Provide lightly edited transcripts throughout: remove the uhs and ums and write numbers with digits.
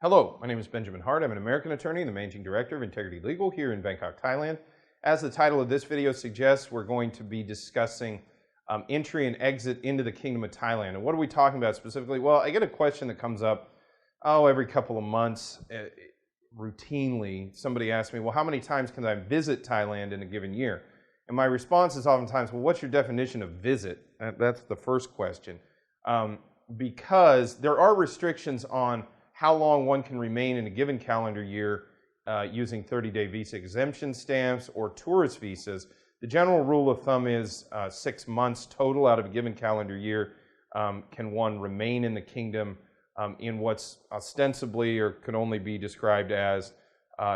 Hello, my name is Benjamin Hart. I'm an American attorney and the Managing Director of Integrity Legal here in Bangkok, Thailand. As the title of this video suggests, we're going to be discussing entry and exit into the Kingdom of Thailand. And what are we talking about specifically? Well, I get a question that comes up, every couple of months routinely. Somebody asks me, well, how many times can I visit Thailand in a given year? And my response is oftentimes, well, what's your definition of visit? That's the first question. Because there are restrictions on how long one can remain in a given calendar year using 30-day visa exemption stamps or tourist visas. The general rule of thumb is 6 months total out of a given calendar year can one remain in the kingdom in what's ostensibly or could only be described as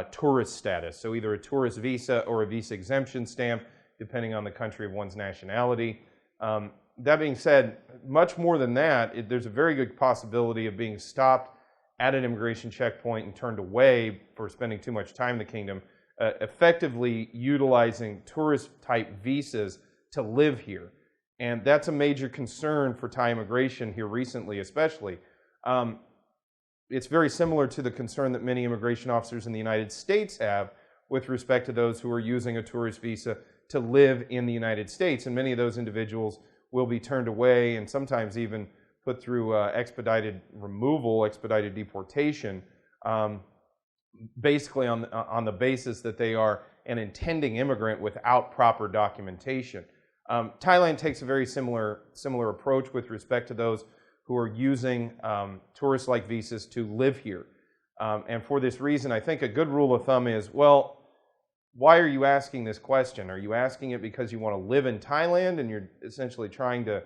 tourist status. So either a tourist visa or a visa exemption stamp, depending on the country of one's nationality. That being said, much more than that, there's a very good possibility of being stopped at an immigration checkpoint and turned away for spending too much time in the kingdom, effectively utilizing tourist-type visas to live here. And that's a major concern for Thai immigration here recently, especially. It's very similar to the concern that many immigration officers in the United States have with respect to those who are using a tourist visa to live in the United States. And many of those individuals will be turned away and sometimes even put through expedited removal, expedited deportation, basically on the basis that they are an intending immigrant without proper documentation. Thailand takes a very similar approach with respect to those who are using tourist-like visas to live here. And for this reason, I think a good rule of thumb is, well, why are you asking this question? Are you asking it because you want to live in Thailand and you're essentially trying to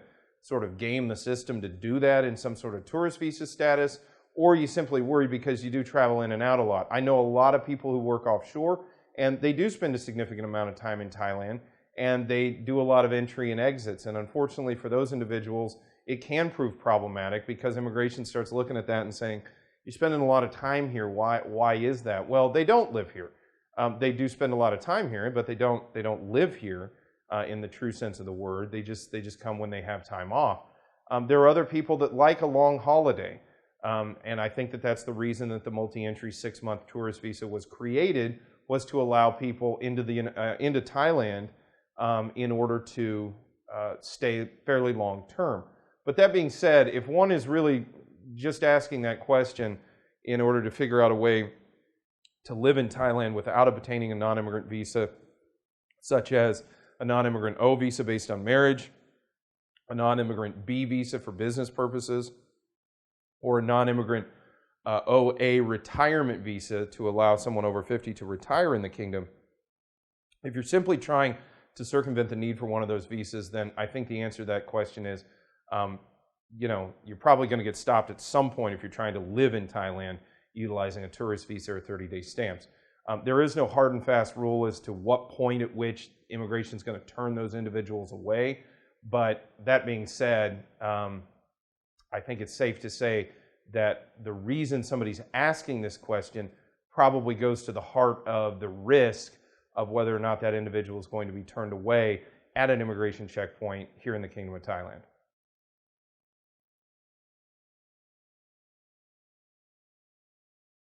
sort of game the system to do that in some sort of tourist visa status? Or are you simply worried because you do travel in and out a lot? I know a lot of people who work offshore and they do spend a significant amount of time in Thailand and they do a lot of entry and exits. And unfortunately for those individuals, it can prove problematic because immigration starts looking at that and saying, you're spending a lot of time here, why is that? Well, they don't live here. They do spend a lot of time here, but they don't live here in the true sense of the word. They just come when they have time off. There are other people that like a long holiday, and I think that that's the reason that the multi-entry 6-month tourist visa was created, was to allow people into Thailand in order to stay fairly long term. But that being said, if one is really just asking that question in order to figure out a way to live in Thailand without obtaining a non-immigrant visa, such as a non-immigrant O visa based on marriage, a non-immigrant B visa for business purposes, or a non-immigrant OA retirement visa to allow someone over 50 to retire in the kingdom. If you're simply trying to circumvent the need for one of those visas, then I think the answer to that question is, you're probably going to get stopped at some point if you're trying to live in Thailand utilizing a tourist visa or 30-day stamps. There is no hard and fast rule as to what point at which immigration is going to turn those individuals away. But that being said, I think it's safe to say that the reason somebody's asking this question probably goes to the heart of the risk of whether or not that individual is going to be turned away at an immigration checkpoint here in the Kingdom of Thailand.